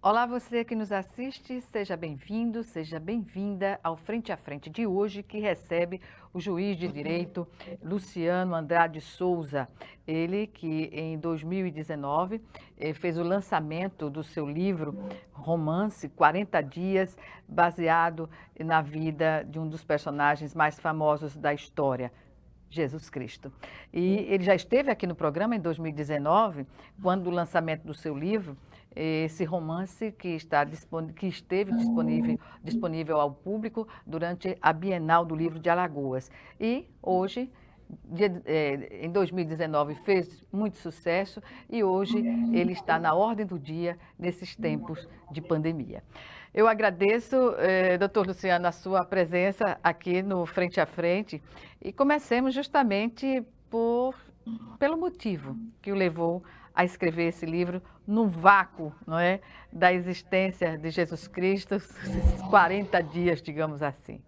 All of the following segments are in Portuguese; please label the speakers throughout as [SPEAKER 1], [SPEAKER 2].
[SPEAKER 1] Olá, você que nos assiste, seja bem-vindo, seja bem-vinda ao Frente a Frente de hoje, que recebe o juiz de direito Luciano Andrade Souza. Ele que em 2019 fez o lançamento do seu livro Romance 40 Dias, baseado na vida de um dos personagens mais famosos da história, Jesus Cristo. E ele já esteve aqui no programa em 2019, quando o lançamento do seu livro, esse romance que esteve disponível ao público durante a Bienal do Livro de Alagoas. E hoje, em 2019, fez muito sucesso e hoje ele está na ordem do dia nesses tempos de pandemia. Eu agradeço, doutor Luciano, a sua presença aqui no Frente a Frente e comecemos justamente pelo motivo que o levou a escrever esse livro no vácuo, não é, da existência de Jesus Cristo, esses 40 dias, digamos assim.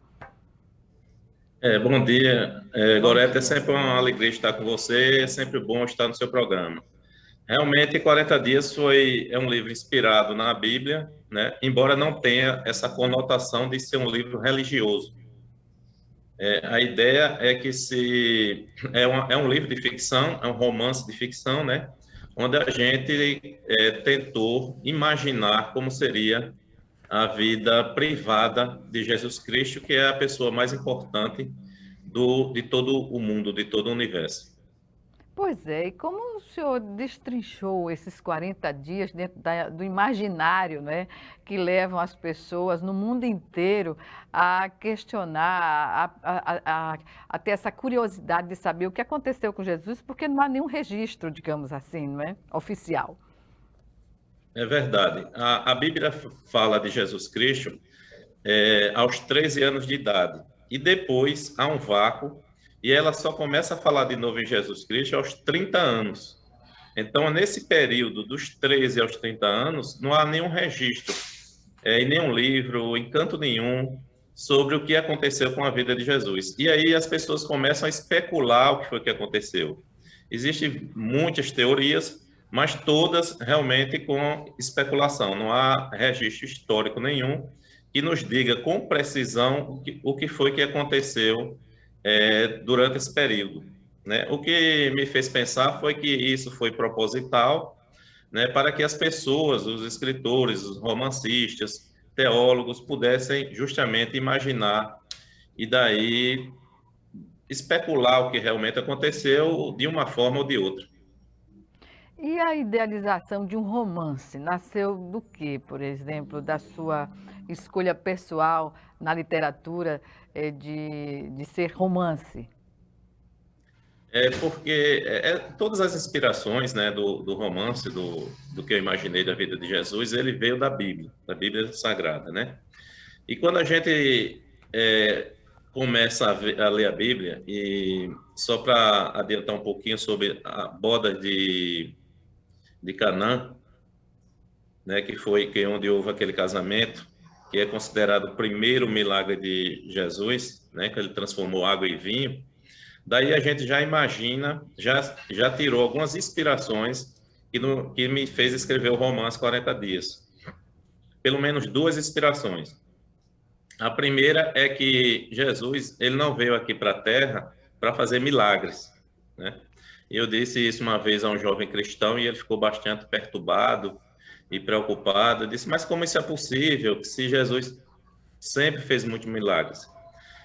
[SPEAKER 2] Bom dia,
[SPEAKER 1] Bom
[SPEAKER 2] Gorete, é
[SPEAKER 1] dia.
[SPEAKER 2] sempre uma alegria estar com você, é sempre bom estar no seu programa. Realmente, 40 Dias é um livro inspirado na Bíblia, né? Embora não tenha essa conotação de ser um livro religioso. A ideia é que é um livro de ficção, é um romance de ficção, né? Onde a gente tentou imaginar como seria a vida privada de Jesus Cristo, que é a pessoa mais importante de todo o mundo, de todo o universo.
[SPEAKER 1] Pois é, e como o senhor destrinchou esses 40 dias dentro do imaginário, né, que levam as pessoas no mundo inteiro a questionar, a ter essa curiosidade de saber o que aconteceu com Jesus, porque não há nenhum registro, digamos assim, não é, oficial.
[SPEAKER 2] É verdade. A Bíblia fala de Jesus Cristo aos 13 anos de idade. E depois há um vácuo, e ela só começa a falar de novo em Jesus Cristo aos 30 anos. Então, nesse período dos 13 aos 30 anos, não há nenhum registro, em nenhum livro, em canto nenhum, sobre o que aconteceu com a vida de Jesus. E aí as pessoas começam a especular o que foi que aconteceu. Existem muitas teorias, mas todas realmente com especulação. Não há registro histórico nenhum que nos diga com precisão o que foi que aconteceu durante esse período. Né? O que me fez pensar foi que isso foi proposital, né, para que as pessoas, os escritores, os romancistas, teólogos, pudessem justamente imaginar e daí especular o que realmente aconteceu de uma forma ou de outra.
[SPEAKER 1] E a idealização de um romance nasceu do quê, por exemplo, da sua escolha pessoal na literatura de ser romance?
[SPEAKER 2] Porque todas as inspirações, né, do romance, do que eu imaginei da vida de Jesus, ele veio da Bíblia Sagrada, né? E quando a gente começa a ler a Bíblia, e só para adiantar um pouquinho sobre a boda de Canaã, né, que onde houve aquele casamento, que é considerado o primeiro milagre de Jesus, né, que ele transformou água em vinho. Daí a gente já imagina, já tirou algumas inspirações que me fez escrever o romance 40 Dias. Pelo menos duas inspirações. A primeira é que Jesus, ele não veio aqui para a Terra para fazer milagres, né? Eu disse isso uma vez a um jovem cristão e ele ficou bastante perturbado e preocupado. Eu disse, mas como isso é possível? Se Jesus sempre fez muitos milagres.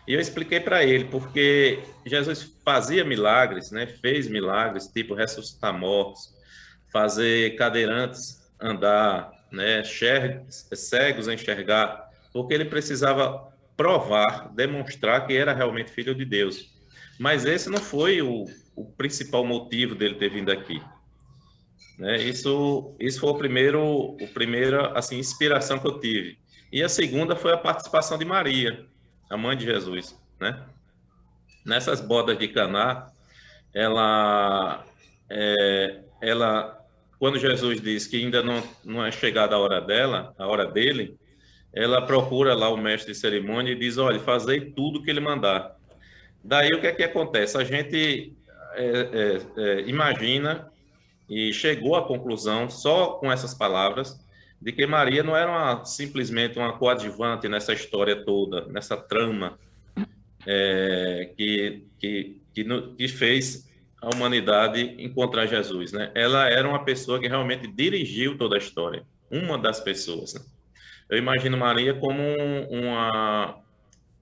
[SPEAKER 2] E eu expliquei para ele, porque Jesus fazia milagres, né? Fez milagres, tipo ressuscitar mortos, fazer cadeirantes andar, né? Cegos enxergar, porque ele precisava provar, demonstrar que era realmente filho de Deus. Mas esse não foi o principal motivo dele ter vindo aqui. Né? Isso foi o primeira assim, inspiração que eu tive. E a segunda foi a participação de Maria, a mãe de Jesus, né? Nessas bodas de Caná, ela, ela, quando Jesus diz que ainda não é chegada a hora dela, a hora dele, ela procura lá o mestre de cerimônia e diz, olha, fazei tudo o que ele mandar. Daí o que é que acontece? A gente imagina e chegou à conclusão, só com essas palavras, de que Maria não era simplesmente uma coadjuvante nessa história toda, nessa trama que fez a humanidade encontrar Jesus, né? Ela era uma pessoa que realmente dirigiu toda a história, uma das pessoas, né? Eu imagino Maria como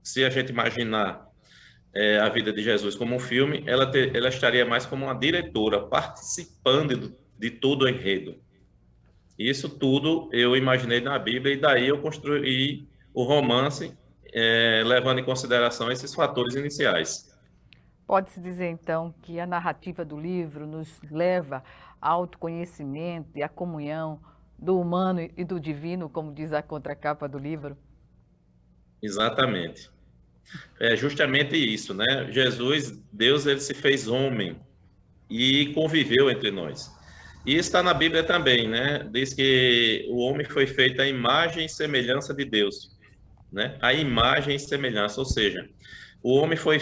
[SPEAKER 2] se a gente imaginar a vida de Jesus como um filme, ela estaria mais como uma diretora, participando de todo o enredo. Isso tudo eu imaginei na Bíblia, e daí eu construí o romance, levando em consideração esses fatores iniciais.
[SPEAKER 1] Pode-se dizer, então, que a narrativa do livro nos leva ao autoconhecimento e à comunhão do humano e do divino, como diz a contracapa do livro?
[SPEAKER 2] Exatamente. É justamente isso, né? Jesus, Deus, ele se fez homem e conviveu entre nós. E está na Bíblia também, né? Diz que o homem foi feito à imagem e semelhança de Deus, né? A imagem e semelhança, ou seja, o homem foi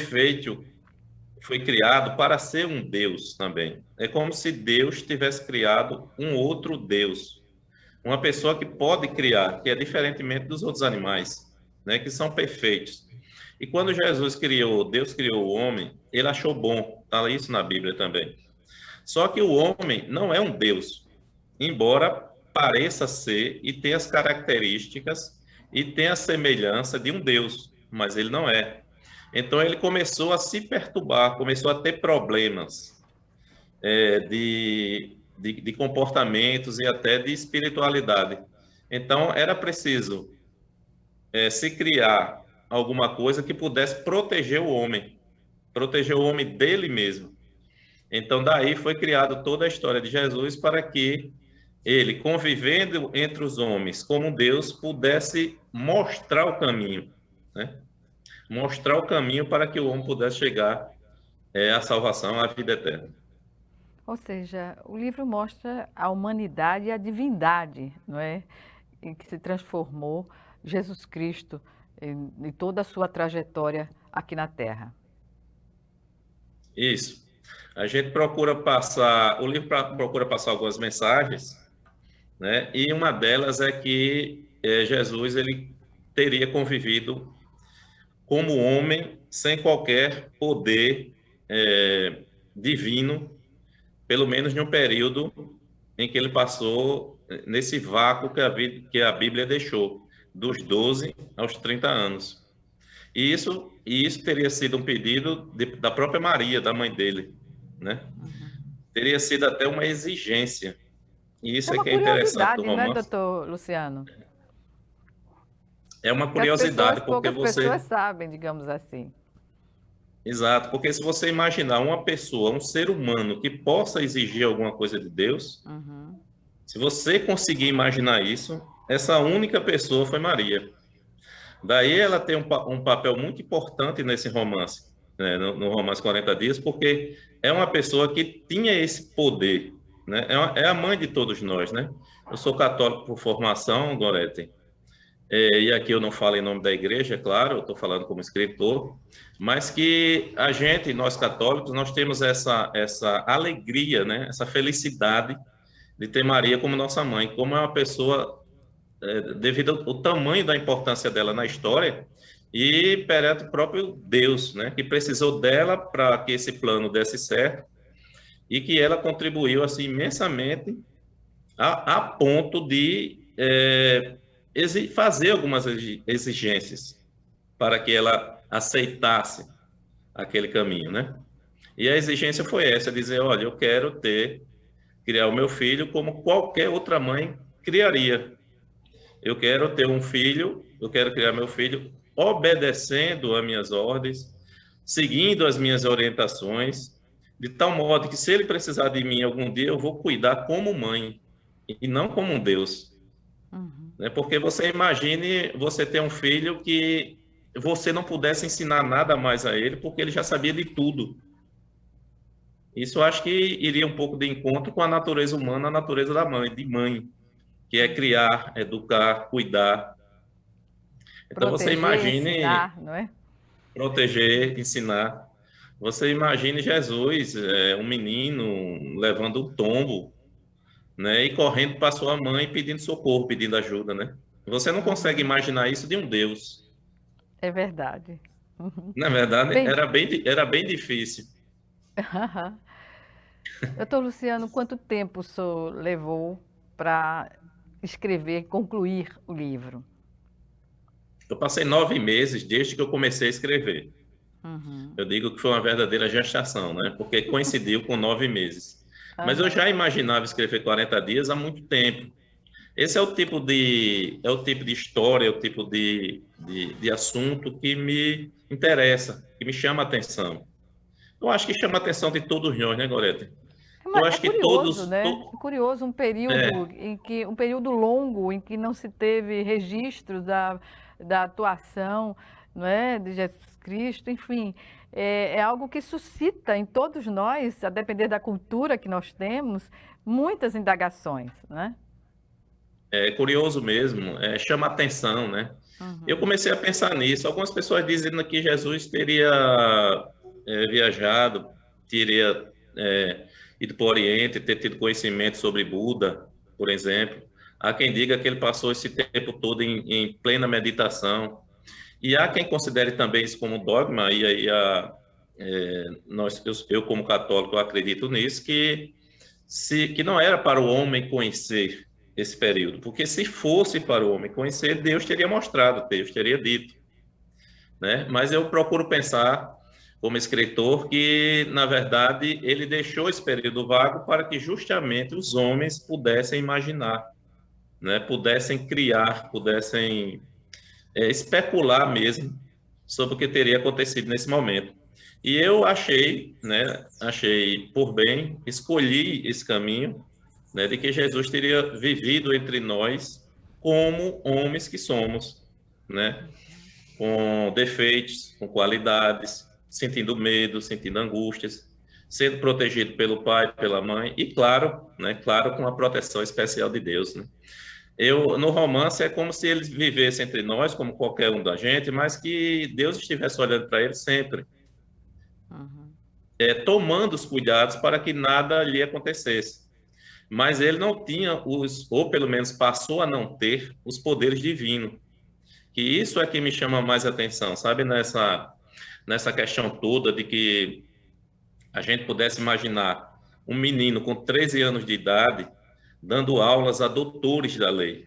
[SPEAKER 2] criado para ser um Deus também. É como se Deus tivesse criado um outro Deus, uma pessoa que pode criar, que é diferentemente dos outros animais, né? Que são perfeitos. E quando Jesus criou, Deus criou o homem, ele achou bom. Está isso na Bíblia também. Só que o homem não é um Deus, embora pareça ser e tenha as características e tenha a semelhança de um Deus, mas ele não é. Então ele começou a se perturbar, começou a ter problemas de comportamentos e até de espiritualidade. Então era preciso se criar alguma coisa que pudesse proteger o homem dele mesmo. Então, daí foi criado toda a história de Jesus para que ele, convivendo entre os homens como Deus, pudesse mostrar o caminho, né? Mostrar o caminho para que o homem pudesse chegar à salvação, à vida eterna.
[SPEAKER 1] Ou seja, o livro mostra a humanidade e a divindade, não é? Em que se transformou Jesus Cristo em toda a sua trajetória aqui na Terra.
[SPEAKER 2] Isso. A gente procura passar, o livro procura passar algumas mensagens, né? E uma delas é que Jesus ele teria convivido como homem sem qualquer poder divino, pelo menos em um período em que ele passou nesse vácuo que a Bíblia deixou, dos 12 aos 30 anos. E isso teria sido um pedido da própria Maria, da mãe dele, né? Teria sido até uma exigência. E
[SPEAKER 1] Isso
[SPEAKER 2] isso
[SPEAKER 1] é
[SPEAKER 2] é
[SPEAKER 1] uma
[SPEAKER 2] que é interessante do
[SPEAKER 1] curiosidade, não é,
[SPEAKER 2] romance.
[SPEAKER 1] doutor Luciano?
[SPEAKER 2] É uma
[SPEAKER 1] Que as pessoas,
[SPEAKER 2] curiosidade, porque
[SPEAKER 1] poucas pessoas
[SPEAKER 2] você...
[SPEAKER 1] sabem, digamos assim.
[SPEAKER 2] Exato, porque se você imaginar uma pessoa, um ser humano que possa exigir alguma coisa de Deus,
[SPEAKER 1] Uhum.
[SPEAKER 2] se você conseguir imaginar isso, essa única pessoa foi Maria. Daí ela tem um papel muito importante nesse romance, né, no romance 40 Dias, porque é uma pessoa que tinha esse poder, né? É a mãe de todos nós, né? Eu sou católico por formação, Gorete, e aqui eu não falo em nome da igreja, é claro, eu estou falando como escritor, mas que a gente, nós católicos, nós temos essa alegria, né? Essa felicidade de ter Maria como nossa mãe, como é uma pessoa devido ao tamanho da importância dela na história e perante o próprio Deus, né, que precisou dela para que esse plano desse certo e que ela contribuiu assim imensamente a ponto de fazer algumas exigências para que ela aceitasse aquele caminho, né? E a exigência foi essa, dizer, olha, eu quero criar o meu filho como qualquer outra mãe criaria. Eu quero ter um filho, eu quero criar meu filho obedecendo às minhas ordens, seguindo as minhas orientações, de tal modo que se ele precisar de mim algum dia, eu vou cuidar como mãe e não como um Deus.
[SPEAKER 1] Uhum.
[SPEAKER 2] Né? Porque você imagine você ter um filho que você não pudesse ensinar nada mais a ele, porque ele já sabia de tudo. Isso eu acho que iria um pouco de encontro com a natureza humana, a natureza da mãe, de mãe, que é criar, educar, cuidar. Então você
[SPEAKER 1] Proteger,
[SPEAKER 2] imagine
[SPEAKER 1] ensinar, não é?
[SPEAKER 2] proteger, ensinar. Você imagine Jesus, um menino levando um tombo, né? E correndo para sua mãe pedindo socorro, pedindo ajuda, né? Você não consegue imaginar isso de um Deus.
[SPEAKER 1] É verdade. Uhum.
[SPEAKER 2] Na verdade,
[SPEAKER 1] Bem,
[SPEAKER 2] era bem difícil.
[SPEAKER 1] doutor Luciano, quanto tempo o senhor levou para escrever, concluir o livro?
[SPEAKER 2] Eu passei 9 meses desde que eu comecei a escrever.
[SPEAKER 1] Uhum.
[SPEAKER 2] Eu digo que foi uma verdadeira gestação, né? Porque coincidiu com 9 meses. Mas eu
[SPEAKER 1] Aham.
[SPEAKER 2] já imaginava escrever 40 dias há muito tempo. Esse é o tipo de história, é o tipo de assunto que me interessa, que me chama a atenção. Eu acho que chama a atenção de todos nós, né, Gorete? Eu
[SPEAKER 1] É
[SPEAKER 2] acho que
[SPEAKER 1] curioso, né? É curioso
[SPEAKER 2] é,
[SPEAKER 1] um período longo em que não se teve registro da atuação, não é, de Jesus Cristo, enfim, é algo que suscita em todos nós, a depender da cultura que nós temos, muitas indagações, né?
[SPEAKER 2] é curioso mesmo, chama a atenção, né? Eu
[SPEAKER 1] Uhum.
[SPEAKER 2] comecei a pensar nisso. Algumas pessoas dizendo que Jesus teria viajado, teria ido para o Oriente, ter tido conhecimento sobre Buda, por exemplo. Há quem diga que ele passou esse tempo todo em plena meditação. E há quem considere também isso como dogma, e aí eu, como católico, eu acredito nisso, que não era para o homem conhecer esse período, porque se fosse para o homem conhecer, Deus teria mostrado, Deus teria dito, né? Mas eu procuro pensar, como escritor, que, na verdade, ele deixou esse período vago para que justamente os homens pudessem imaginar, né? Pudessem criar, pudessem especular mesmo sobre o que teria acontecido nesse momento. E eu achei, né, achei por bem, escolhi esse caminho, né, de que Jesus teria vivido entre nós como homens que somos, né, com defeitos, com qualidades, sentindo medo, sentindo angústias, sendo protegido pelo pai, pela mãe e, claro, né, claro, com a proteção especial de Deus, né. No romance é como se eles vivessem entre nós, como qualquer um da gente, mas que Deus estivesse olhando para eles sempre,
[SPEAKER 1] Uhum.
[SPEAKER 2] tomando os cuidados para que nada lhe acontecesse. Mas ele não tinha ou pelo menos passou a não ter, os poderes divinos. Que isso é que me chama mais atenção, sabe? Nessa questão toda de que a gente pudesse imaginar um menino com 13 anos de idade dando aulas a doutores da lei,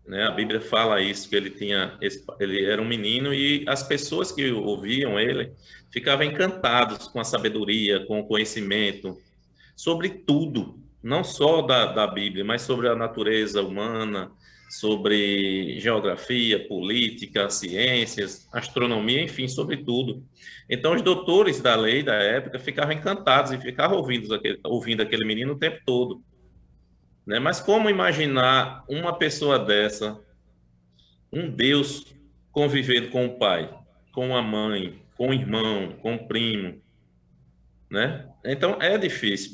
[SPEAKER 2] né? A Bíblia fala isso, que ele era um menino e as pessoas que ouviam ele ficavam encantados com a sabedoria, com o conhecimento, sobre tudo, não só da Bíblia, mas sobre a natureza humana, sobre geografia, política, ciências, astronomia, enfim, sobre tudo. Então, os doutores da lei da época ficavam encantados e ficavam ouvindo aquele menino o tempo todo, né? Mas como imaginar uma pessoa dessa, um Deus convivendo com o pai, com a mãe, com o irmão, com o primo, né? Então é difícil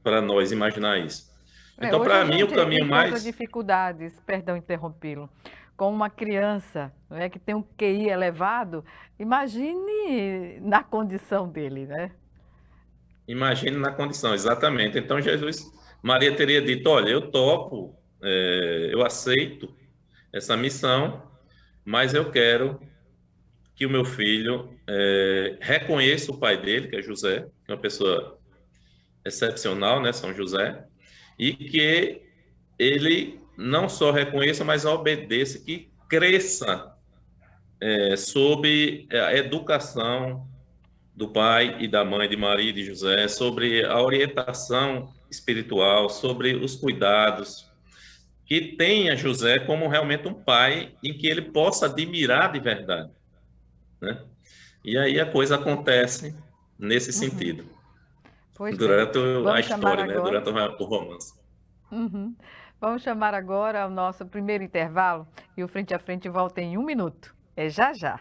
[SPEAKER 2] para nós imaginar isso. Então,
[SPEAKER 1] Hoje a
[SPEAKER 2] para mim, o
[SPEAKER 1] gente
[SPEAKER 2] caminho
[SPEAKER 1] encontra
[SPEAKER 2] mais.
[SPEAKER 1] dificuldades, perdão interrompê-lo, com uma criança, né, que tem um QI elevado, imagine na condição dele, né?
[SPEAKER 2] Imagine na condição, exatamente. Então, Maria teria dito: olha, eu topo, eu aceito essa missão, mas eu quero que o meu filho reconheça o pai dele, que é José, que é uma pessoa excepcional, né, São José, e que ele não só reconheça, mas obedeça, que cresça sob a educação do pai e da mãe de Maria e de José, sobre a orientação espiritual, sobre os cuidados, que tenha José como realmente um pai em que ele possa admirar de verdade, né? E aí a coisa acontece nesse
[SPEAKER 1] Uhum.
[SPEAKER 2] sentido,
[SPEAKER 1] Pois bem,
[SPEAKER 2] durante a
[SPEAKER 1] vamos chamar
[SPEAKER 2] história, né?
[SPEAKER 1] agora.
[SPEAKER 2] Durante o romance.
[SPEAKER 1] Uhum. Vamos chamar agora o nosso primeiro intervalo e o Frente a Frente volta em 1 minuto. É já já.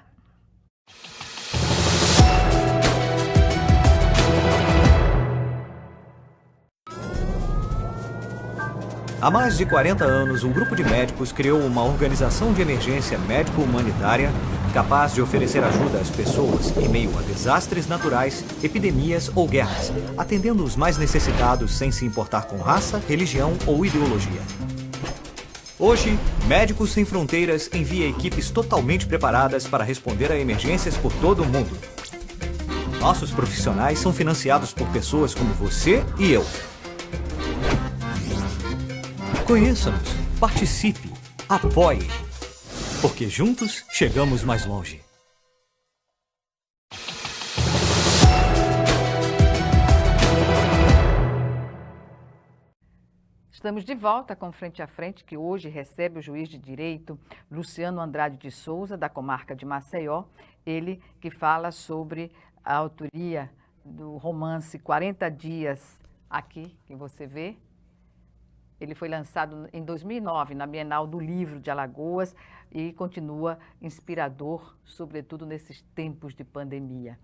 [SPEAKER 3] Há mais de 40 anos, um grupo de médicos criou uma organização de emergência médico-humanitária capaz de oferecer ajuda às pessoas em meio a desastres naturais, epidemias ou guerras, atendendo os mais necessitados sem se importar com raça, religião ou ideologia. Hoje, Médicos Sem Fronteiras envia equipes totalmente preparadas para responder a emergências por todo o mundo. Nossos profissionais são financiados por pessoas como você e eu. Conheça-nos, participe, apoie, porque juntos chegamos mais longe.
[SPEAKER 1] Estamos de volta com Frente a Frente, que hoje recebe o juiz de direito Luciano Andrade de Souza, da comarca de Maceió, ele que fala sobre a autoria do romance 40 Dias Aqui, que você vê. Ele foi lançado em 2009 na Bienal do Livro de Alagoas e continua inspirador, sobretudo nesses tempos de pandemia.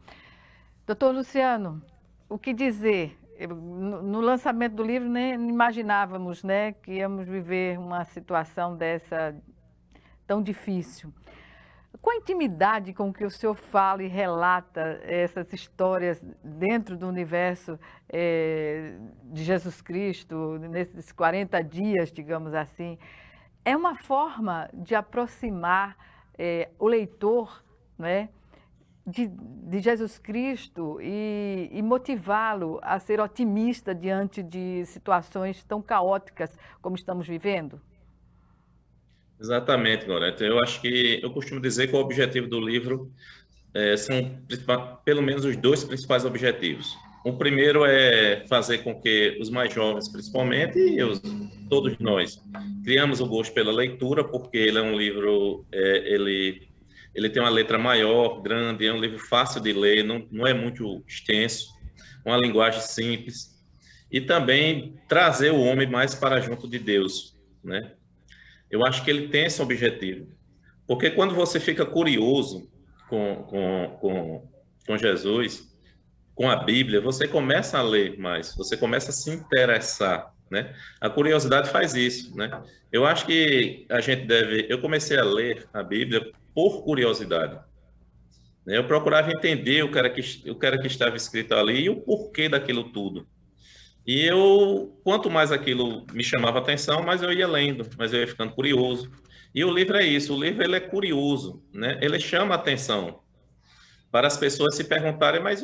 [SPEAKER 1] Doutor Luciano, o que dizer? No lançamento do livro nem imaginávamos, né, que íamos viver uma situação dessa tão difícil. Com a intimidade com que o senhor fala e relata essas histórias dentro do universo de Jesus Cristo, nesses 40 dias, digamos assim, é uma forma de aproximar o leitor, né, de Jesus Cristo e motivá-lo a ser otimista diante de situações tão caóticas como estamos vivendo?
[SPEAKER 2] Exatamente, Gorete. Eu costumo dizer que o objetivo do livro são pelo menos os dois principais objetivos. O primeiro é fazer com que os mais jovens, principalmente, e todos nós, criamos o gosto pela leitura, porque ele é um livro, ele tem uma letra maior, grande, é um livro fácil de ler, não é muito extenso, uma linguagem simples, e também trazer o homem mais para junto de Deus, né? Eu acho que ele tem esse objetivo, porque quando você fica curioso com Jesus, com a Bíblia, você começa a ler mais, você começa a se interessar, né? A curiosidade faz isso, né? Eu acho que eu comecei a ler a Bíblia por curiosidade, né? Eu procurava entender o que era que estava escrito ali e o porquê daquilo tudo. E quanto mais aquilo me chamava atenção, mais eu ia lendo, mais eu ia ficando curioso. E o livro é isso, o livro ele é curioso, né? Ele chama a atenção para as pessoas se perguntarem, mas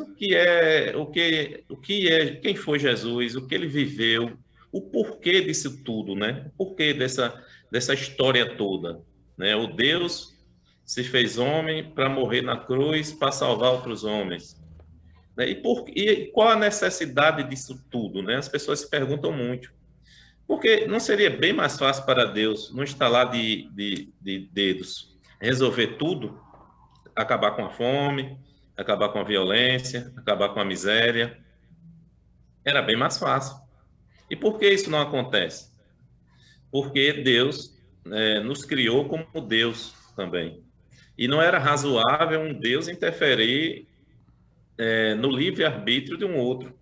[SPEAKER 2] quem foi Jesus, o que ele viveu, o porquê disso tudo, né? O porquê dessa história toda, né? O Deus se fez homem para morrer na cruz, para salvar outros homens. Né? E qual a necessidade disso tudo, né? As pessoas se perguntam muito. Porque não seria bem mais fácil para Deus, não estalar de dedos, resolver tudo, acabar com a fome, acabar com a violência, acabar com a miséria? Era bem mais fácil. E por que isso não acontece? Porque Deus nos criou como Deus também. E não era razoável um Deus interferir no livre-arbítrio de um outro.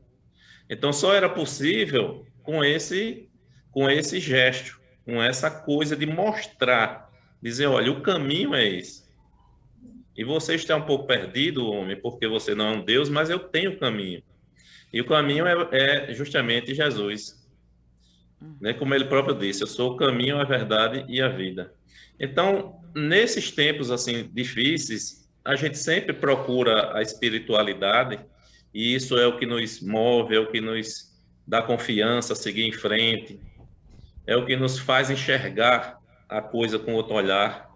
[SPEAKER 2] Então, só era possível com esse gesto, com essa coisa de mostrar, dizer, olha, o caminho é esse. E você está um pouco perdido, homem, porque você não é um Deus, mas eu tenho o caminho. E o caminho é justamente Jesus. Né? Como ele próprio disse, eu sou o caminho, a verdade e a vida. Então, nesses tempos assim difíceis, a gente sempre procura a espiritualidade, e isso é o que nos move, é o que nos dá confiança a seguir em frente, é o que nos faz enxergar a coisa com outro olhar,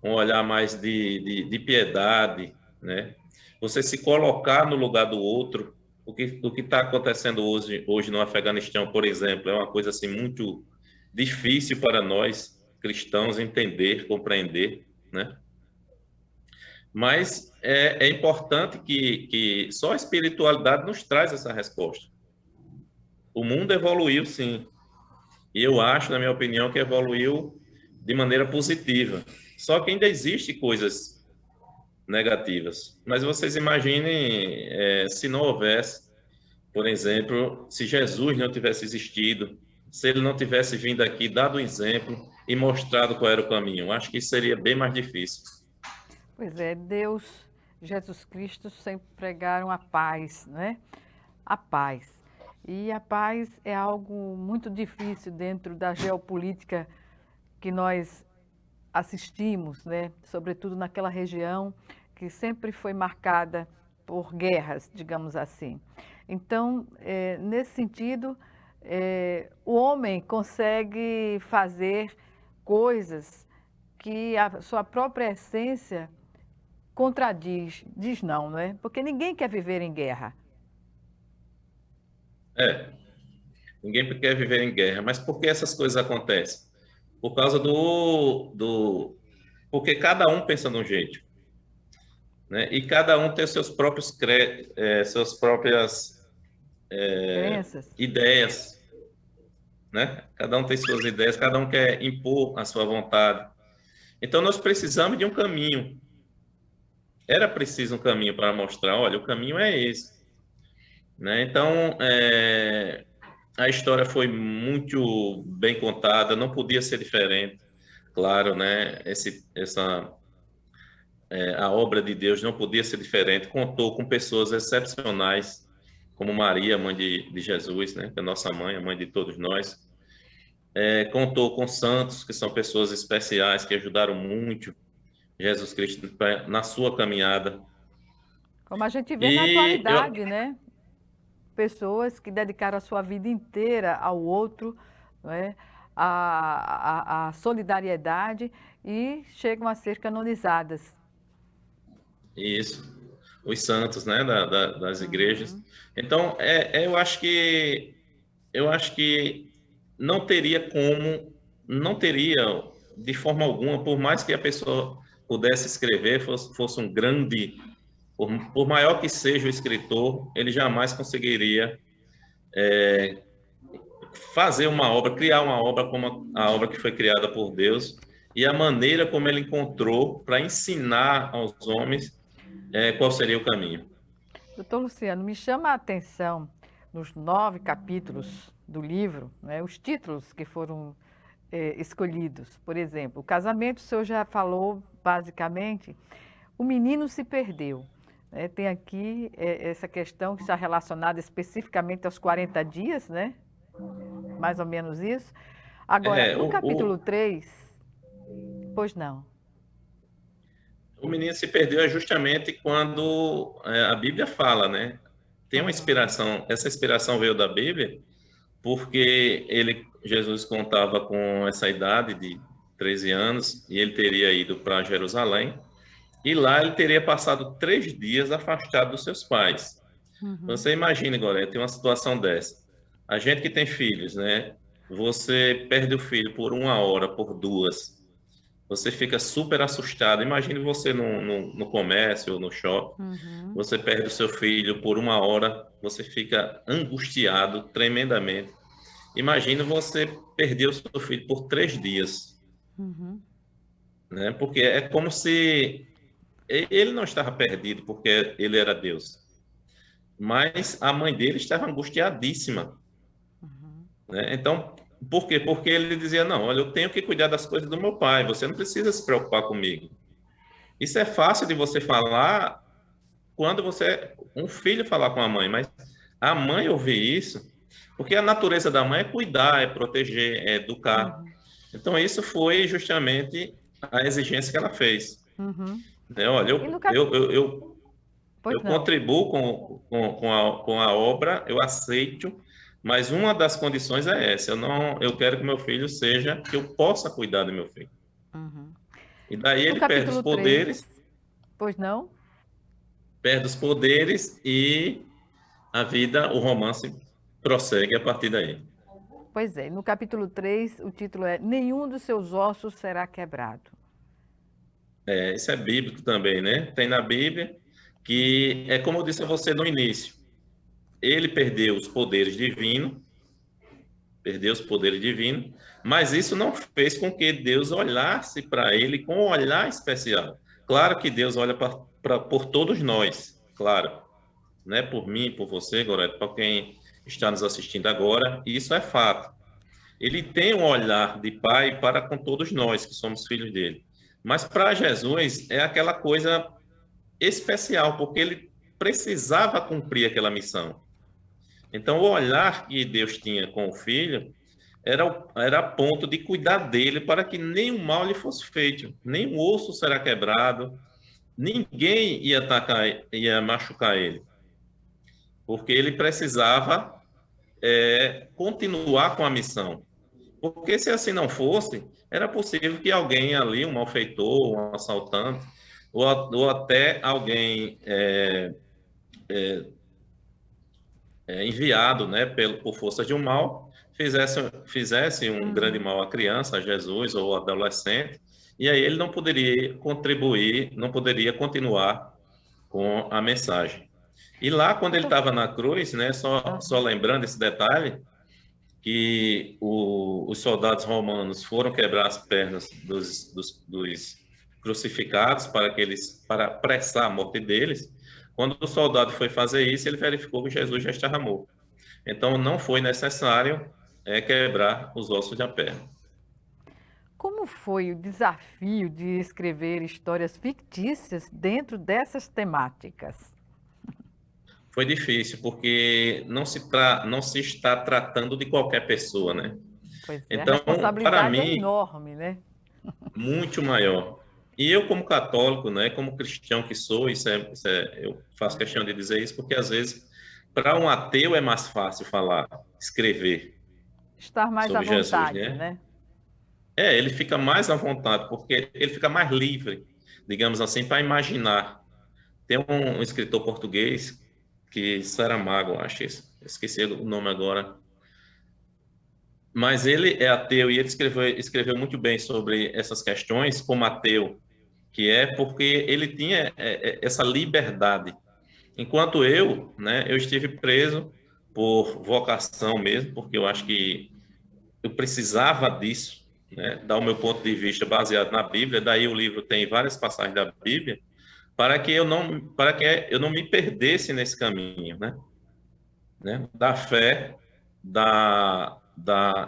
[SPEAKER 2] um olhar mais de piedade, né? Você se colocar no lugar do outro. O que está acontecendo hoje no Afeganistão, por exemplo, é uma coisa assim muito difícil para nós cristãos entender, compreender, né? Mas é importante que só a espiritualidade nos traz essa resposta. O mundo evoluiu, sim. E eu acho, na minha opinião, que evoluiu de maneira positiva. Só que ainda existem coisas negativas. Mas vocês imaginem se não houvesse, por exemplo, se Jesus não tivesse existido, se ele não tivesse vindo aqui, dado um exemplo e mostrado qual era o caminho. Acho que isso seria bem mais difícil.
[SPEAKER 1] Pois é, Deus, Jesus Cristo sempre pregaram a paz, né? A paz. E a paz é algo muito difícil dentro da geopolítica que nós assistimos, né? Sobretudo naquela região que sempre foi marcada por guerras, digamos assim. Então, nesse sentido, o homem consegue fazer coisas que a sua própria essência contradiz, diz não, não é? Porque ninguém quer viver em guerra.
[SPEAKER 2] É, ninguém quer viver em guerra, mas por que essas coisas acontecem? Por causa porque cada um pensa de um jeito, né? E cada um tem seus próprios suas próprias
[SPEAKER 1] Crenças.
[SPEAKER 2] ideias, né? Cada um tem suas ideias, cada um quer impor a sua vontade. Então nós precisamos de um caminho. Era preciso um caminho para mostrar, olha, o caminho é esse, né? Então, a história foi muito bem contada, não podia ser diferente, claro, né? A obra de Deus não podia ser diferente, contou com pessoas excepcionais, como Maria, mãe de Jesus, né? Que é a nossa mãe, a mãe de todos nós. Contou com santos, que são pessoas especiais, que ajudaram muito Jesus Cristo na sua caminhada.
[SPEAKER 1] Como a gente vê na
[SPEAKER 2] E eu,
[SPEAKER 1] atualidade, né? Pessoas que dedicaram a sua vida inteira ao outro, não é? A solidariedade e chegam a ser canonizadas.
[SPEAKER 2] Isso, os santos, né, das igrejas.
[SPEAKER 1] Uhum.
[SPEAKER 2] Então, eu acho que não teria como, não teria de forma alguma, por mais que a pessoa pudesse escrever, fosse um grande, por maior que seja o escritor, ele jamais conseguiria fazer uma obra, criar uma obra como a obra que foi criada por Deus e a maneira como ele encontrou para ensinar aos homens qual seria o caminho.
[SPEAKER 1] Doutor Luciano, me chama a atenção nos 9 capítulos do livro, né, os títulos que foram escolhidos. Por exemplo, o casamento, o senhor já falou basicamente, o menino se perdeu. Né? Tem aqui essa questão que está relacionada especificamente aos 40 dias, né? Mais ou menos isso. Agora,
[SPEAKER 2] É,
[SPEAKER 1] no
[SPEAKER 2] o,
[SPEAKER 1] capítulo
[SPEAKER 2] o,
[SPEAKER 1] 3, pois não.
[SPEAKER 2] o menino se perdeu é justamente quando a Bíblia fala, né? Tem uma
[SPEAKER 1] Aham.
[SPEAKER 2] inspiração, essa inspiração veio da Bíblia, porque Jesus contava com essa idade de 13 anos e ele teria ido para Jerusalém e lá ele teria passado 3 dias afastado dos seus pais.
[SPEAKER 1] Uhum.
[SPEAKER 2] Você imagina, Gorete, tem uma situação dessa. A gente que tem filhos, né? Você perde o filho por 1 hora, por 2. Você fica super assustado. Imagine você no comércio ou no shopping.
[SPEAKER 1] Uhum.
[SPEAKER 2] Você perde o seu filho por 1 hora. Você fica angustiado tremendamente. Imagine você perder o seu filho por 3 dias,
[SPEAKER 1] Uhum.
[SPEAKER 2] né? Porque é como se ele não estava perdido porque ele era Deus. Mas a mãe dele estava angustiadíssima,
[SPEAKER 1] Uhum.
[SPEAKER 2] né? Então, por quê? Porque ele dizia, não, olha, eu tenho que cuidar das coisas do meu pai, você não precisa se preocupar comigo. Isso é fácil de você falar quando um filho falar com a mãe, mas a mãe ouvir isso, porque a natureza da mãe é cuidar, é proteger, é educar.
[SPEAKER 1] Uhum.
[SPEAKER 2] Então, isso foi justamente a exigência que ela fez,
[SPEAKER 1] Uhum.
[SPEAKER 2] né? Olha,
[SPEAKER 1] E no Pois
[SPEAKER 2] eu
[SPEAKER 1] não.
[SPEAKER 2] contribuo com a obra, eu aceito, mas uma das condições é essa. Eu quero que meu filho seja, que eu possa cuidar do meu filho.
[SPEAKER 1] Uhum.
[SPEAKER 2] E daí
[SPEAKER 1] No
[SPEAKER 2] ele
[SPEAKER 1] capítulo 3, pois não?
[SPEAKER 2] perde os poderes e a vida, o romance prossegue a partir daí.
[SPEAKER 1] Pois é, no capítulo 3, o título é Nenhum dos seus ossos será quebrado.
[SPEAKER 2] Isso é bíblico também, né? Tem na Bíblia que é como eu disse a você no início. Ele perdeu os poderes divinos, mas isso não fez com que Deus olhasse para ele com um olhar especial. Claro que Deus olha por todos nós, claro, né? Por mim, por você, Goreto, para quem está nos assistindo agora, isso é fato. Ele tem um olhar de pai para com todos nós que somos filhos dele. Mas para Jesus é aquela coisa especial, porque ele precisava cumprir aquela missão. Então, o olhar que Deus tinha com o filho era a ponto de cuidar dele para que nenhum mal lhe fosse feito, nenhum osso será quebrado, ninguém ia atacar, ia machucar ele, porque ele precisava continuar com a missão. Porque se assim não fosse, era possível que alguém ali, um malfeitor, um assaltante, ou até alguém enviado, né, por força de um mal, fizesse um grande mal à criança, a Jesus ou adolescente, e aí ele não poderia contribuir, não poderia continuar com a mensagem. E lá, quando ele estava na cruz, né, só lembrando esse detalhe, que os soldados romanos foram quebrar as pernas dos crucificados para apressar a morte deles. Quando o soldado foi fazer isso, ele verificou que Jesus já estava morto. Então, não foi necessário quebrar os ossos da perna.
[SPEAKER 1] Como foi o desafio de escrever histórias fictícias dentro dessas temáticas?
[SPEAKER 2] Foi difícil, porque não se está tratando de qualquer pessoa, né?
[SPEAKER 1] Pois é,
[SPEAKER 2] então,
[SPEAKER 1] a responsabilidade
[SPEAKER 2] para mim,
[SPEAKER 1] é enorme, né?
[SPEAKER 2] Muito maior. E eu, como católico, né, como cristão que sou, eu faço questão de dizer isso, porque às vezes, para um ateu é mais fácil falar, escrever
[SPEAKER 1] Estar mais à
[SPEAKER 2] sobre Jesus,
[SPEAKER 1] vontade,
[SPEAKER 2] né?
[SPEAKER 1] né?
[SPEAKER 2] Ele fica mais à vontade, porque ele fica mais livre, digamos assim, para imaginar. Tem um escritor português, que Saramago, acho, esqueci o nome agora, mas ele é ateu e ele escreveu muito bem sobre essas questões como ateu, que é porque ele tinha essa liberdade. Enquanto eu, né, eu estive preso por vocação mesmo, porque eu acho que eu precisava disso, né, dar o meu ponto de vista baseado na Bíblia, daí o livro tem várias passagens da Bíblia, para que eu não me perdesse nesse caminho, né, da fé, da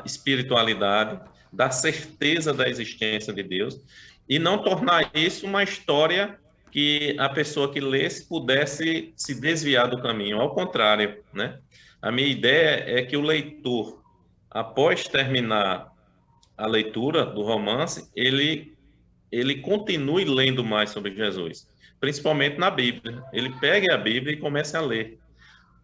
[SPEAKER 2] espiritualidade, da certeza da existência de Deus, e não tornar isso uma história que a pessoa que lesse pudesse se desviar do caminho. Ao contrário, né? A minha ideia é que o leitor, após terminar a leitura do romance, ele continue lendo mais sobre Jesus, principalmente na Bíblia. Ele pegue a Bíblia e comece a ler,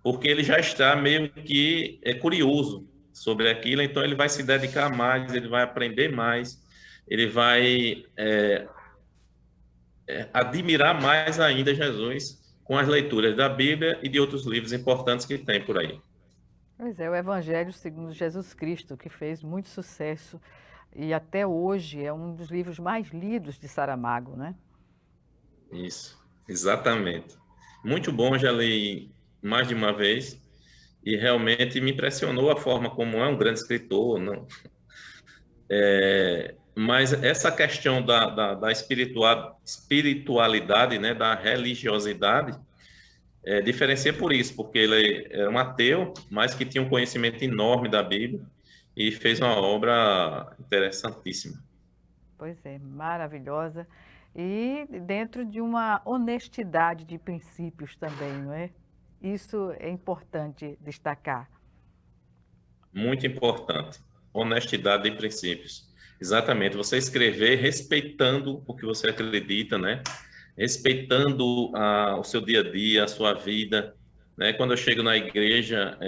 [SPEAKER 2] porque ele já está meio que curioso sobre aquilo, então ele vai se dedicar mais, ele vai aprender mais, ele vai admirar mais ainda Jesus com as leituras da Bíblia e de outros livros importantes que tem por aí.
[SPEAKER 1] Pois é, o Evangelho segundo Jesus Cristo, que fez muito sucesso e até hoje é um dos livros mais lidos de Saramago, né?
[SPEAKER 2] Isso, exatamente. Muito bom, já li mais de uma vez e realmente me impressionou a forma como é um grande escritor, não? Mas essa questão da espiritualidade, né, da religiosidade, diferencia por isso, porque ele era um ateu, mas que tinha um conhecimento enorme da Bíblia e fez uma obra interessantíssima.
[SPEAKER 1] Pois é, maravilhosa. E dentro de uma honestidade de princípios também, não é? Isso é importante destacar.
[SPEAKER 2] Muito importante. Honestidade de princípios. Exatamente. Você escrever respeitando o que você acredita, né? Respeitando o seu dia a dia, a sua vida, né? Quando eu chego na igreja,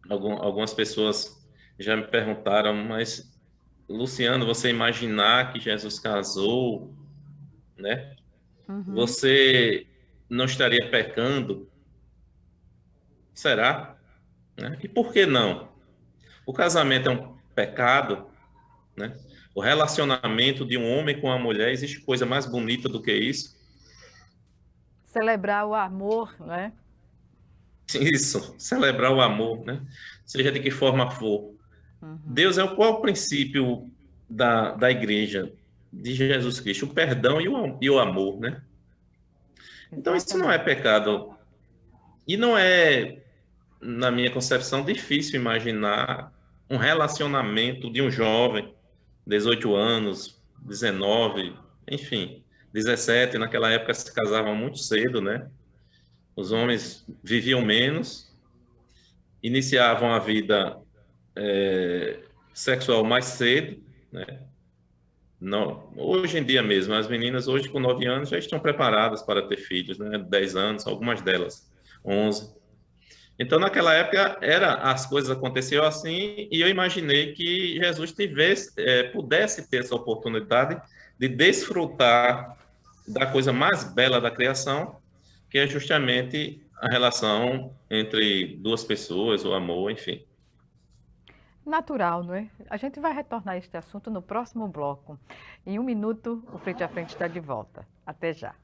[SPEAKER 2] algumas pessoas já me perguntaram, mas Luciano, você imaginar que Jesus casou, né? Você não estaria pecando? Será? Né? E por que não? O casamento é um pecado, né? O relacionamento de um homem com uma mulher, existe coisa mais bonita do que isso?
[SPEAKER 1] Celebrar o amor, né?
[SPEAKER 2] Isso, celebrar o amor, né? Seja de que forma for. Deus é qual o princípio da igreja de Jesus Cristo? O perdão e o amor, né? Então isso não é pecado. E não é, na minha concepção, difícil imaginar um relacionamento de um jovem, 18 anos, 19, enfim, 17, naquela época se casavam muito cedo, né? Os homens viviam menos, iniciavam a vida sexual mais cedo, né? Não, hoje em dia mesmo, as meninas hoje com 9 anos já estão preparadas para ter filhos, né? 10 anos, algumas delas, 11. Então, naquela época, as coisas aconteciam assim, e eu imaginei que Jesus pudesse ter essa oportunidade de desfrutar da coisa mais bela da criação, que é justamente a relação entre duas pessoas, o amor, enfim.
[SPEAKER 1] Natural, não é? A gente vai retornar a este assunto no próximo bloco. Em 1 minuto, o Frente a Frente está de volta. Até já.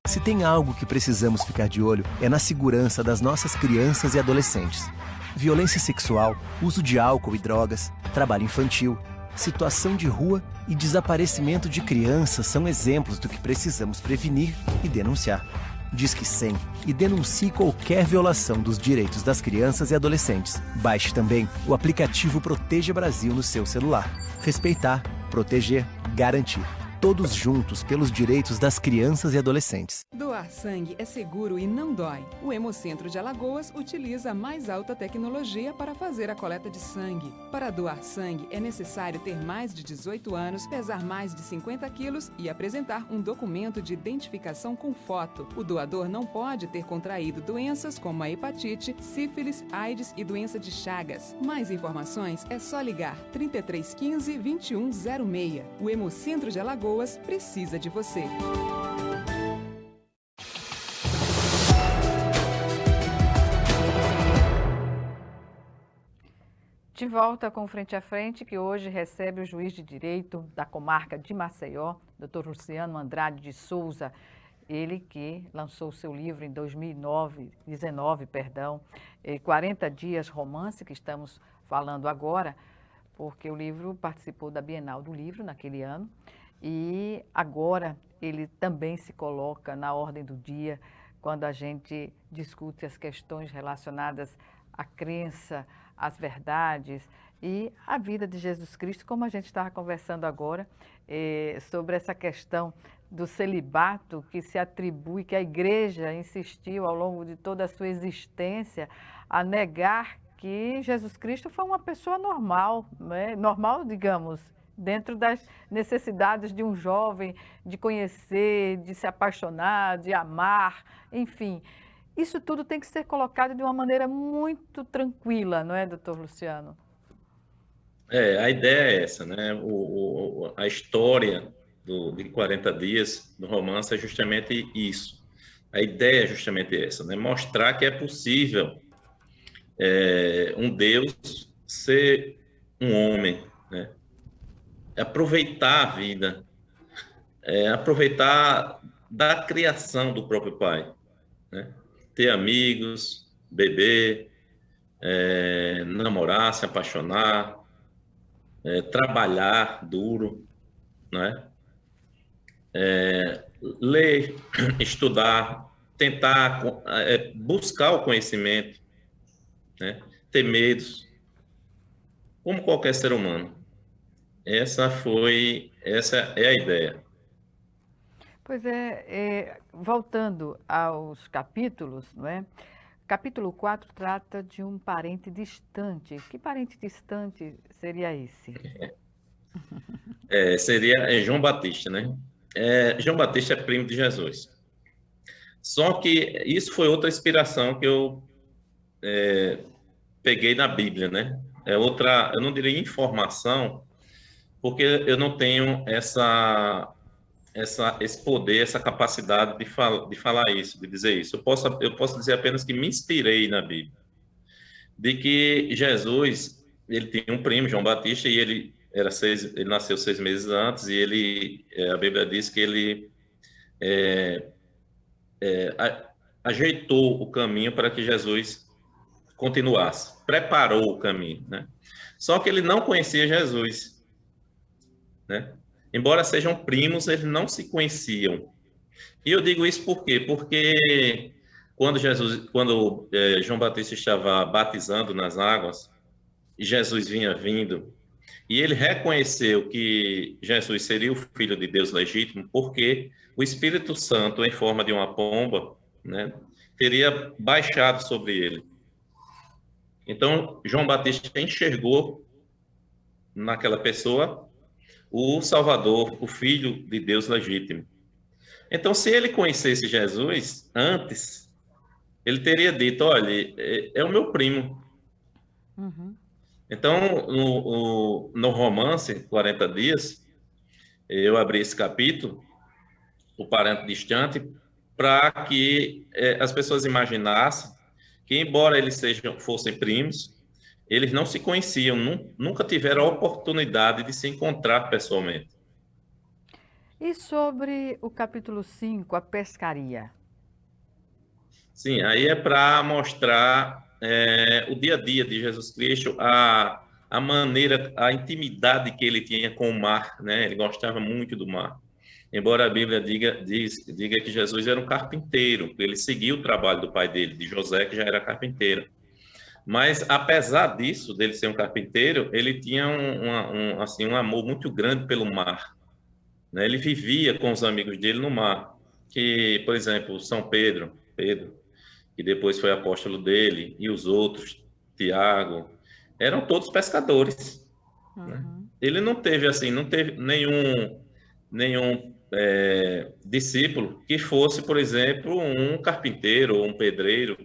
[SPEAKER 4] Se tem algo que precisamos ficar de olho, é na segurança das nossas crianças e adolescentes. Violência sexual, uso de álcool e drogas, trabalho infantil, situação de rua e desaparecimento de crianças são exemplos do que precisamos prevenir e denunciar. Disque 100 e denuncie qualquer violação dos direitos das crianças e adolescentes. Baixe também o aplicativo Proteja Brasil no seu celular. Respeitar, proteger, garantir. Todos juntos pelos direitos das crianças e adolescentes.
[SPEAKER 5] Doar sangue é seguro e não dói. O Hemocentro de Alagoas utiliza a mais alta tecnologia para fazer a coleta de sangue. Para doar sangue, é necessário ter mais de 18 anos, pesar mais de 50 quilos e apresentar um documento de identificação com foto. O doador não pode ter contraído doenças como a hepatite, sífilis, AIDS e doença de Chagas. Mais informações é só ligar 3315 2106. O Hemocentro de Alagoas precisa de você.
[SPEAKER 1] De volta com o Frente a Frente, que hoje recebe o juiz de direito da comarca de Maceió, Dr. Luciano Andrade de Souza. Ele que lançou o seu livro em 2019, 40 Dias Romance, que estamos falando agora, porque o livro participou da Bienal do Livro naquele ano. E agora ele também se coloca na ordem do dia quando a gente discute as questões relacionadas à crença, às verdades e à vida de Jesus Cristo, como a gente estava conversando agora, sobre essa questão do celibato que se atribui, que a igreja insistiu ao longo de toda a sua existência a negar que Jesus Cristo foi uma pessoa normal, né? Normal, digamos, dentro das necessidades de um jovem, de conhecer, de se apaixonar, de amar, enfim. Isso tudo tem que ser colocado de uma maneira muito tranquila, não é, doutor Luciano?
[SPEAKER 2] A ideia é essa, né? A história de 40 dias do romance é justamente isso. A ideia é justamente essa, né? Mostrar que é possível um Deus ser um homem, né? Aproveitar a vida, aproveitar da criação do próprio pai, né? Ter amigos, beber, namorar, se apaixonar, trabalhar duro, né? Ler, estudar, tentar buscar o conhecimento, né? Ter medos, como qualquer ser humano. Essa é a ideia.
[SPEAKER 1] Pois voltando aos capítulos, não é? Capítulo 4 trata de um parente distante. Que parente distante seria esse?
[SPEAKER 2] Seria João Batista, né? João Batista é primo de Jesus. Só que isso foi outra inspiração que eu peguei na Bíblia, né? Eu não diria informação, porque eu não tenho esse poder, essa capacidade de falar isso, de dizer isso. Eu posso dizer apenas que me inspirei na Bíblia, de que Jesus, ele tinha um primo, João Batista, e ele nasceu 6 meses antes, e a Bíblia diz que ele ajeitou o caminho para que Jesus continuasse, preparou o caminho, né? Só que ele não conhecia Jesus, né? Embora sejam primos, eles não se conheciam. E eu digo isso por quê? Porque quando João Batista estava batizando nas águas, Jesus vinha vindo, e ele reconheceu que Jesus seria o Filho de Deus legítimo, porque o Espírito Santo, em forma de uma pomba, né, teria baixado sobre ele. Então, João Batista enxergou naquela pessoa o Salvador, o Filho de Deus legítimo. Então, se ele conhecesse Jesus antes, ele teria dito, olha, é o meu primo.
[SPEAKER 1] Uhum.
[SPEAKER 2] Então, no romance, 40 Dias, eu abri esse capítulo, O Parente Distante, para que as pessoas imaginassem que, embora eles fossem primos, eles não se conheciam, nunca tiveram a oportunidade de se encontrar pessoalmente.
[SPEAKER 1] E sobre o capítulo 5, a pescaria?
[SPEAKER 2] Sim, aí é para mostrar o dia a dia de Jesus Cristo, a maneira, a intimidade que ele tinha com o mar, né? Ele gostava muito do mar. Embora a Bíblia diga que Jesus era um carpinteiro, ele seguiu o trabalho do pai dele, de José, que já era carpinteiro. Mas, apesar disso, dele ser um carpinteiro, ele tinha um amor muito grande pelo mar, né? Ele vivia com os amigos dele no mar, que, por exemplo, São Pedro, que depois foi apóstolo dele, e os outros, Tiago, eram todos pescadores, né? Ele não teve nenhum discípulo que fosse, por exemplo, um carpinteiro ou um pedreiro.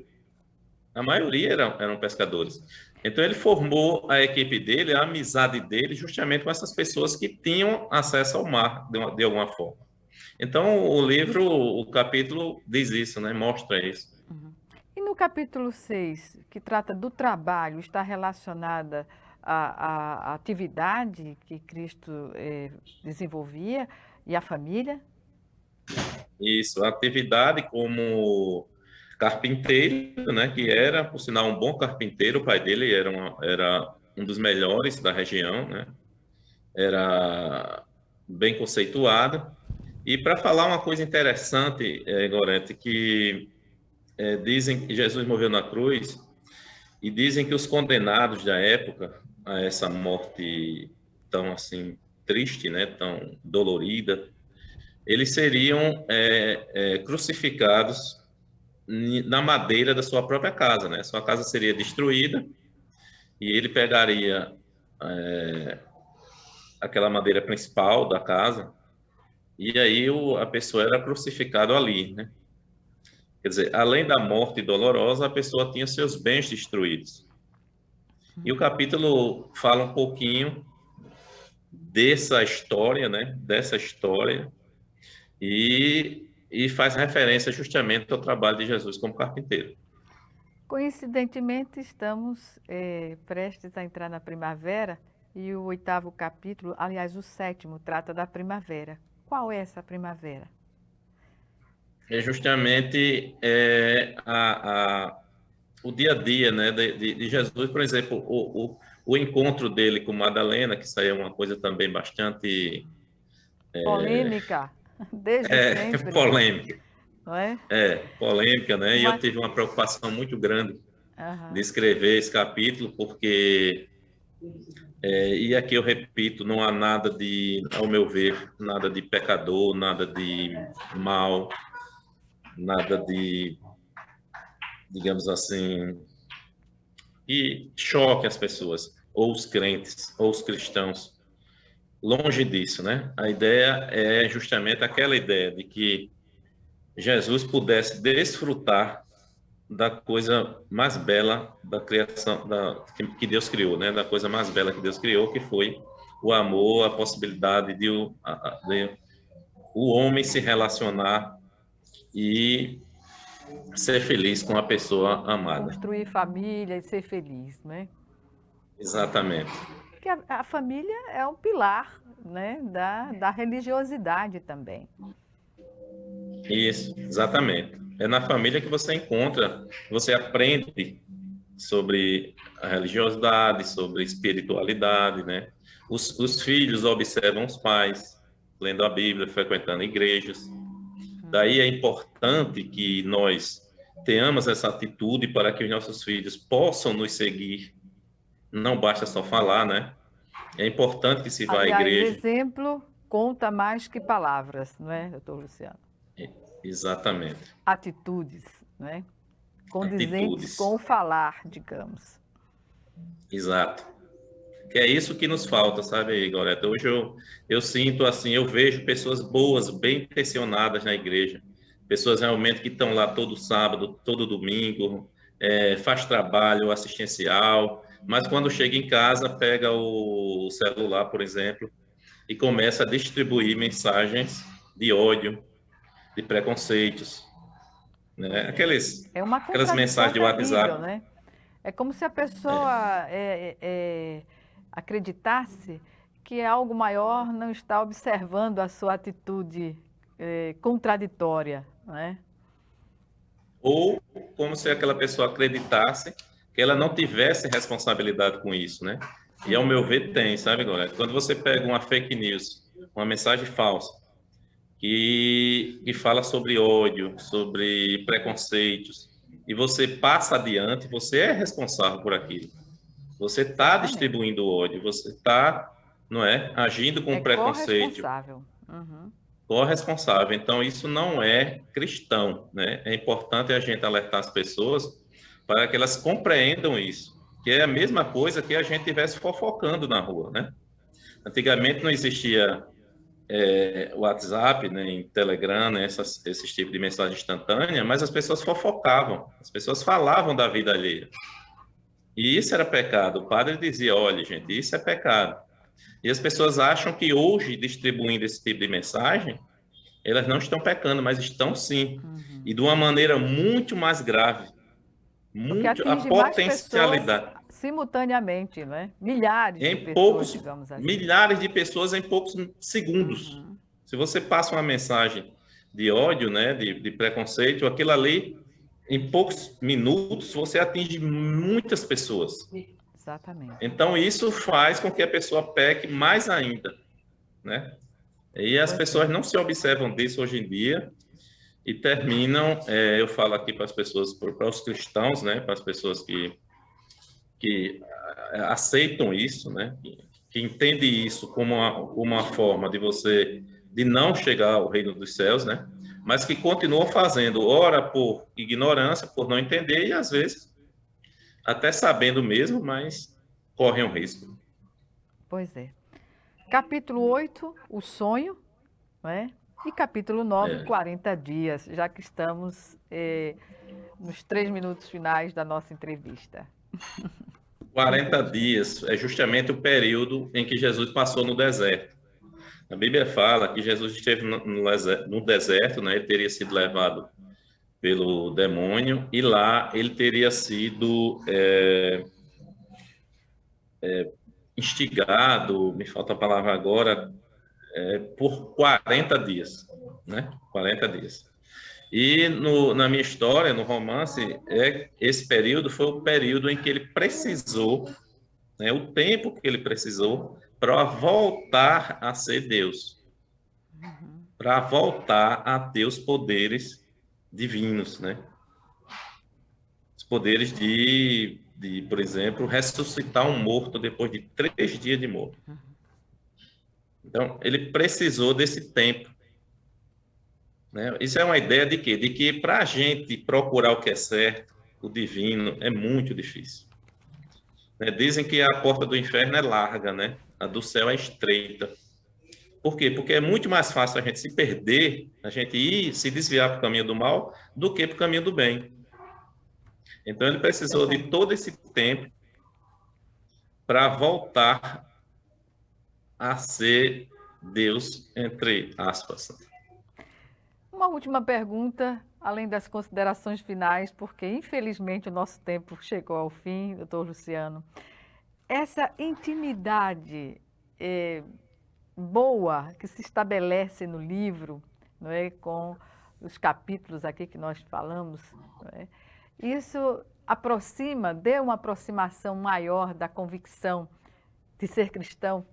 [SPEAKER 2] A maioria eram pescadores. Então ele formou a equipe dele, a amizade dele, justamente com essas pessoas que tinham acesso ao mar de alguma forma. Então o livro, o capítulo diz isso, né? Mostra isso.
[SPEAKER 1] E no capítulo 6, que trata do trabalho, está relacionada à atividade que Cristo desenvolvia e a família?
[SPEAKER 2] Isso, a atividade como carpinteiro, né, que era, por sinal, um bom carpinteiro, o pai dele era um dos melhores da região, né, era bem conceituado. E para falar uma coisa interessante, Gorete, que dizem que Jesus morreu na cruz, e dizem que os condenados da época a essa morte tão assim triste, né, tão dolorida, eles seriam crucificados na madeira da sua própria casa, né? Sua casa seria destruída e ele pegaria aquela madeira principal da casa e aí a pessoa era crucificada ali, né? Quer dizer, além da morte dolorosa, a pessoa tinha seus bens destruídos. E o capítulo fala um pouquinho dessa história, né? Dessa história e faz referência justamente ao trabalho de Jesus como carpinteiro.
[SPEAKER 1] Coincidentemente, estamos prestes a entrar na primavera e o 8º capítulo, aliás, o 7º, trata da primavera. Qual é essa primavera?
[SPEAKER 2] É justamente o dia a dia, né, de Jesus, por exemplo, o encontro dele com Madalena, que isso aí é uma coisa também bastante
[SPEAKER 1] Polêmica, desde sempre.
[SPEAKER 2] polêmica.
[SPEAKER 1] Não é?
[SPEAKER 2] Polêmica, né? E eu
[SPEAKER 1] Mas...
[SPEAKER 2] tive uma preocupação muito grande
[SPEAKER 1] Uhum.
[SPEAKER 2] de escrever esse capítulo, porque, e aqui eu repito, não há nada de, ao meu ver, nada de pecador, nada de mal, nada de, digamos assim, que choque as pessoas, ou os crentes, ou os cristãos. Longe disso, né? A ideia é justamente aquela ideia de que Jesus pudesse desfrutar da coisa mais bela da criação, que Deus criou, né? Da coisa mais bela que Deus criou, que foi o amor, a possibilidade de o homem se relacionar e ser feliz com a pessoa amada.
[SPEAKER 1] Construir família e ser feliz, né?
[SPEAKER 2] Exatamente.
[SPEAKER 1] Porque a família é um pilar, né, da religiosidade também.
[SPEAKER 2] Isso, exatamente. É na família que você encontra, você aprende sobre a religiosidade, sobre espiritualidade, né? Os filhos observam os pais, lendo a Bíblia, frequentando igrejas. Daí é importante que nós tenhamos essa atitude para que os nossos filhos possam nos seguir não basta só falar, né? É importante que se vá à
[SPEAKER 1] Aliás,
[SPEAKER 2] igreja.
[SPEAKER 1] exemplo conta mais que palavras, não é, doutor Luciano?
[SPEAKER 2] Exatamente.
[SPEAKER 1] Atitudes, não é? Condizentes
[SPEAKER 2] Atitudes.
[SPEAKER 1] com o falar, digamos.
[SPEAKER 2] Exato. Que é isso que nos falta, sabe, Goreta? Hoje eu sinto assim, eu vejo pessoas boas, bem intencionadas na igreja. Pessoas realmente que estão lá todo sábado, todo domingo, faz trabalho assistencial, mas quando chega em casa, pega o celular, por exemplo, e começa a distribuir mensagens de ódio, de preconceitos, né?
[SPEAKER 1] É uma
[SPEAKER 2] Aquelas
[SPEAKER 1] contradição
[SPEAKER 2] mensagens de
[SPEAKER 1] terrível,
[SPEAKER 2] WhatsApp.
[SPEAKER 1] né? É como se a pessoa acreditasse que algo maior não está observando a sua atitude contraditória, né?
[SPEAKER 2] Ou como se aquela pessoa acreditasse que ela não tivesse responsabilidade com isso, né? E ao meu ver tem, sabe, galera? Quando você pega uma fake news, uma mensagem falsa, que fala sobre ódio, sobre preconceitos, e você passa adiante, você é responsável por aquilo. Você está
[SPEAKER 1] Exatamente.
[SPEAKER 2] distribuindo ódio, você está, não é, agindo com
[SPEAKER 1] É
[SPEAKER 2] preconceito,
[SPEAKER 1] corresponsável. Uhum.
[SPEAKER 2] corresponsável. Então, isso não é cristão, né? É importante a gente alertar as pessoas para que elas compreendam isso, que é a mesma coisa que a gente estivesse fofocando na rua, né? Antigamente não existia WhatsApp, nem Telegram, né? Esses tipos de mensagem instantânea, mas as pessoas fofocavam, as pessoas falavam da vida alheia. E isso era pecado. O padre dizia, olha, gente, isso é pecado. E as pessoas acham que hoje, distribuindo esse tipo de mensagem, elas não estão pecando, mas estão sim.
[SPEAKER 1] Uhum.
[SPEAKER 2] E de uma maneira muito mais grave.
[SPEAKER 1] Porque
[SPEAKER 2] A
[SPEAKER 1] atinge mais pessoas
[SPEAKER 2] potencialidade.
[SPEAKER 1] simultaneamente, não é? Milhares de
[SPEAKER 2] Em
[SPEAKER 1] pessoas,
[SPEAKER 2] poucos,
[SPEAKER 1] digamos assim.
[SPEAKER 2] milhares de pessoas em poucos segundos.
[SPEAKER 1] Uhum.
[SPEAKER 2] Se você passa uma mensagem de ódio, né, de preconceito, aquilo ali, em poucos minutos, você atinge muitas pessoas.
[SPEAKER 1] Exatamente.
[SPEAKER 2] Então, isso faz com que a pessoa peque mais ainda, né? E as pessoas não se observam disso hoje em dia e terminam, eu falo aqui para as pessoas, para os cristãos, né, para as pessoas que aceitam isso, né, que entendem isso como uma forma de você, de não chegar ao reino dos céus, né, mas que continuam fazendo, ora por ignorância, por não entender e às vezes até sabendo mesmo, mas correm um risco.
[SPEAKER 1] Pois é. Capítulo 8, o sonho, não é? E capítulo 9, 40 dias, já que estamos nos 3 minutos finais da nossa entrevista.
[SPEAKER 2] 40 dias é justamente o período em que Jesus passou no deserto. A Bíblia fala que Jesus esteve no deserto, né? Ele teria sido levado pelo demônio e lá ele teria sido instigado, me falta a palavra agora, por 40 dias, né? 40 dias. E na minha história, no romance, esse período foi o período em que ele precisou, né, o tempo que ele precisou para voltar a ser Deus, para voltar a ter os poderes divinos, né? Os poderes por exemplo, ressuscitar um morto depois de 3 dias de morto. Então, ele precisou desse tempo. Né? Isso é uma ideia de quê? De que para a gente procurar o que é certo, o divino, é muito difícil. Né? Dizem que a porta do inferno é larga, né? A do céu é estreita. Por quê? Porque é muito mais fácil a gente se perder, a gente ir se desviar para o caminho do mal, do que para o caminho do bem. Então, ele precisou de todo esse tempo para voltar a ser Deus, entre aspas.
[SPEAKER 1] Uma última pergunta, além das considerações finais, porque infelizmente o nosso tempo chegou ao fim, doutor Luciano. Essa intimidade boa que se estabelece no livro, não é, com os capítulos aqui que nós falamos, não é, isso aproxima, deu uma aproximação maior da convicção de ser cristão?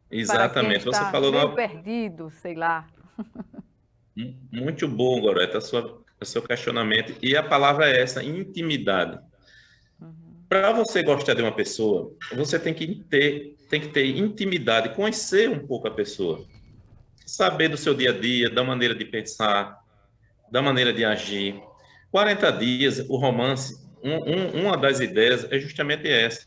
[SPEAKER 2] Exatamente.
[SPEAKER 1] Para quem
[SPEAKER 2] Você
[SPEAKER 1] está
[SPEAKER 2] falou
[SPEAKER 1] meio perdido, sei lá.
[SPEAKER 2] Muito bom, Goreta, o seu questionamento. E a palavra é essa, intimidade. para você gostar de uma pessoa, você tem que ter intimidade, conhecer um pouco a pessoa, saber do seu dia a dia, da maneira de pensar, da maneira de agir. 40 dias, o romance, uma das ideias é justamente essa,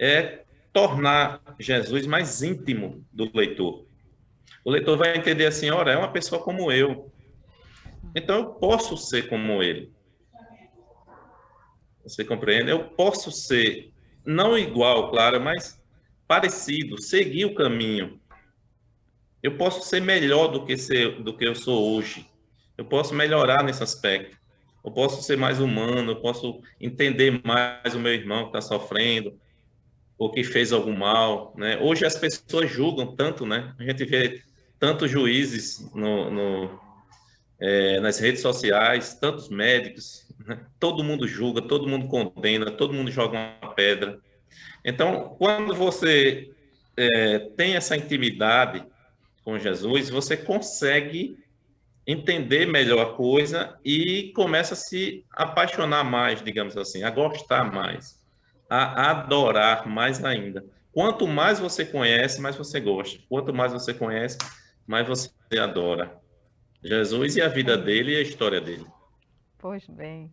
[SPEAKER 2] é tornar Jesus mais íntimo do leitor. O leitor vai entender assim, ora, é uma pessoa como eu, então eu posso ser como ele. Você compreende? Eu posso ser, não igual, claro, mas parecido, seguir o caminho. Eu posso ser melhor do que eu sou hoje. Eu posso melhorar nesse aspecto. Eu posso ser mais humano, eu posso entender mais o meu irmão que está sofrendo, ou que fez algum mal, né? Hoje as pessoas julgam tanto, né? A gente vê tantos juízes nas redes sociais, tantos médicos, né? Todo mundo julga, todo mundo condena, todo mundo joga uma pedra. Então, quando você tem essa intimidade com Jesus, você consegue entender melhor a coisa e começa a se apaixonar mais, digamos assim, a gostar mais, a adorar mais ainda. Quanto mais você conhece, mais você gosta. Quanto mais você conhece, mais você adora Jesus e a vida dele e a história dele.
[SPEAKER 1] Pois bem.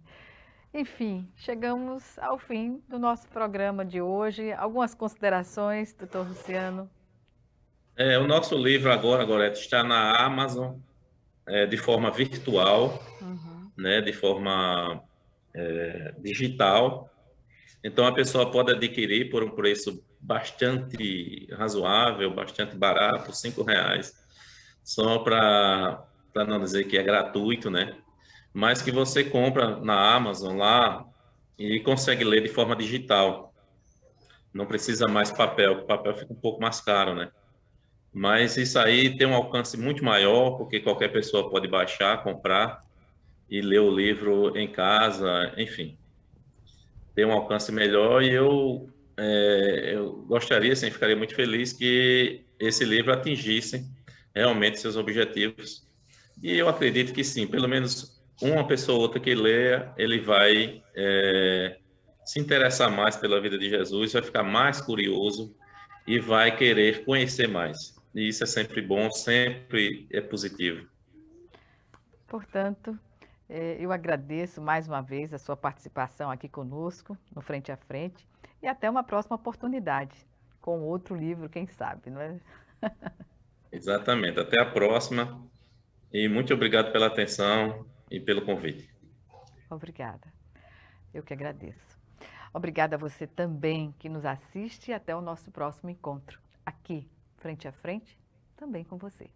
[SPEAKER 1] Enfim, chegamos ao fim do nosso programa de hoje. Algumas considerações, doutor Luciano?
[SPEAKER 2] O nosso livro agora, Gorete, está na Amazon, de forma virtual, né, de forma digital. Então, a pessoa pode adquirir por um preço bastante razoável, bastante barato, R$ 5, só para não dizer que é gratuito, né? Mas que você compra na Amazon lá e consegue ler de forma digital. Não precisa mais papel, porque o papel fica um pouco mais caro, né? Mas isso aí tem um alcance muito maior, porque qualquer pessoa pode baixar, comprar e ler o livro em casa, enfim. Tem um alcance melhor e eu gostaria, assim, ficaria muito feliz que esse livro atingisse realmente seus objetivos. E eu acredito que sim, pelo menos uma pessoa ou outra que leia, ele vai se interessar mais pela vida de Jesus, vai ficar mais curioso e vai querer conhecer mais. E isso é sempre bom, sempre é positivo.
[SPEAKER 1] Portanto, eu agradeço mais uma vez a sua participação aqui conosco, no Frente a Frente, e até uma próxima oportunidade, com outro livro, quem sabe, não é?
[SPEAKER 2] Exatamente. Até a próxima. E muito obrigado pela atenção e pelo convite.
[SPEAKER 1] Obrigada. Eu que agradeço. Obrigada a você também que nos assiste e até o nosso próximo encontro, aqui, Frente a Frente, também com você.